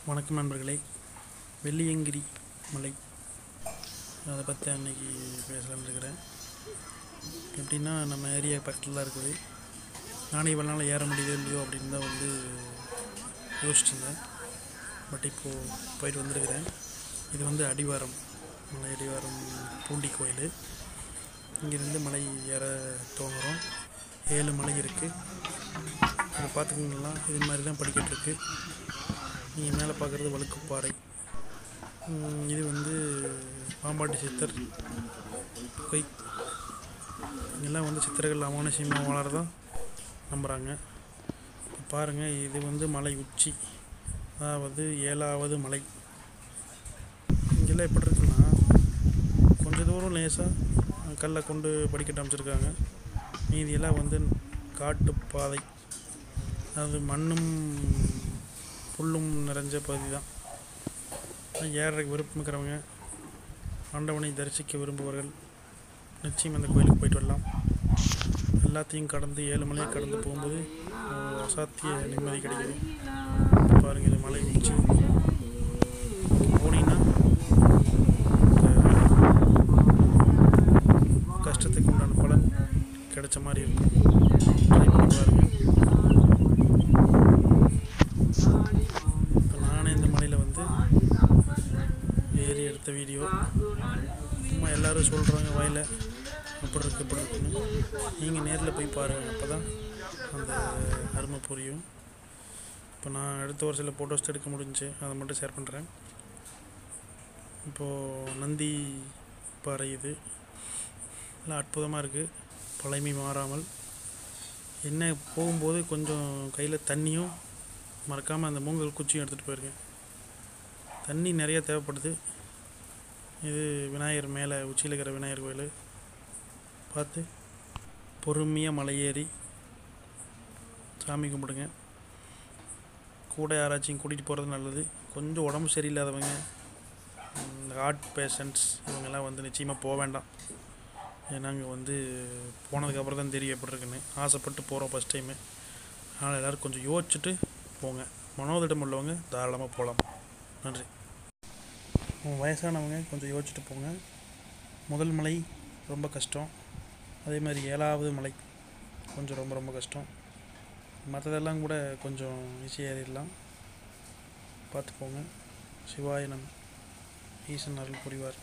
வணக்கம் நண்பர்களே. வெள்ளியங்கிரி மலை அதை பற்றி அன்றைக்கி பேசலான்னு இருக்கிறேன். எப்படின்னா, நம்ம ஏரியா பக்கத்தில் தான் இருக்குது. நானே இவ்வளோ நாள் ஏற முடியுதோ இல்லையோ அப்படின்னு தான் யோசிச்சுருந்தேன். பட் இப்போது போயிட்டு வந்திருக்கிறேன். இது அடிவாரம் மலை, அடிவாரம் பூண்டி கோயில். இங்கேருந்து மலை ஏற துவங்குறோம். 7 மலை இருக்குது. அதை பார்த்துக்கிங்களா, இது மாதிரி தான் படிக்கட்டு இருக்குது. நீங்கள் மேலே பார்க்குறது வழுக்குப்பாறை. இது பாம்பாட்டி சித்தர் குகை. இங்கெல்லாம் சித்தர்கள் அமானுஷ்யமாக வளரதான் நம்புகிறாங்க. இப்போ பாருங்கள், இது மலை உச்சி, அதாவது 7வது மலை. இங்கெல்லாம் எப்படி இருக்குன்னா, கொஞ்சம் தூரம் லேசாக கல்லை கொண்டு படிக்கட்டு அமைச்சிருக்காங்க. மீதியெல்லாம் காட்டுப்பாதை, அதாவது மண்ணும் புல்லும் நிறைஞ்ச பகுதி தான். ஏறதுக்கு விருப்பம் இருக்கிறவங்க, ஆண்டவனை தரிசிக்க விரும்புபவர்கள் நிச்சயம் அந்த கோயிலுக்கு போயிட்டு வரலாம். எல்லாத்தையும் கடந்து 7 மலையை கடந்து போகும்போது அசாத்திய நிம்மதி கிடைக்குது. பாருங்கள், இது மலை உச்சி. போனீங்கன்னா கஷ்டத்துக்கு உண்டான பலன் கிடைச்ச மாதிரி இருக்கும். ட்ரை பண்ணி பாருங்கள். இப்போ நானே இந்த மலையில் ஏறி எடுத்த வீடியோ. சும்மா எல்லோரும் சொல்கிறாங்க வாயில், அப்படி இருக்குது இப்படி இருக்குன்னு. நீங்கள் நேரில் போய் பாருங்கள், அப்போ தான் அந்த அருமை புரியும். இப்போ நான் அடுத்த ஒரு சில ஃபோட்டோஸ் எடுக்க முடிஞ்சு, அதை மட்டும் ஷேர் பண்ணுறேன். இப்போது நந்தி பாறை, இது எல்லாம் அற்புதமாக இருக்குது. பழமை மாறாமல். என்ன போகும்போது கொஞ்சம் கையில் தண்ணியும் மறக்காமல் அந்த மூங்கல் குச்சியும் எடுத்துகிட்டு போயிருக்கேன். தண்ணி நிறையா தேவைப்படுது. இது விநாயகர் மேலே உச்சியில் இருக்கிற விநாயகர் கோயில். பார்த்து பொறுமையாக மலை ஏறி சாமி கும்பிடுங்க. கூட யாராச்சும் கூட்டிகிட்டு போகிறது நல்லது. கொஞ்சம் உடம்பு சரியில்லாதவங்க, இந்த ஹார்ட் பேஷண்ட்ஸ், இவங்கெல்லாம் நிச்சயமாக போக வேண்டாம். ஏன்னா அங்கே போனதுக்கப்புறம் தான் தெரியும் எப்படி இருக்குன்னு. ஆசைப்பட்டு போகிறோம் ஃபஸ்ட் டைமு. அதனால் எல்லோரும் கொஞ்சம் யோசிச்சுட்டு போங்க. மனோதிடம் உள்ளவங்க தாராளமாக போகலாம். நன்றி. வயசானவங்க கொஞ்சம் யோசிச்சுட்டு போங்க. முதல் மலை ரொம்ப கஷ்டம். அதே மாதிரி 7வது மலை கொஞ்சம் ரொம்ப ரொம்ப கஷ்டம். மற்றதெல்லாம் கூட கொஞ்சம் ஈஸியாக ஏறிடலாம். பார்த்து போங்க. சிவாய நம. ஈசன் அருள் புரிவார்.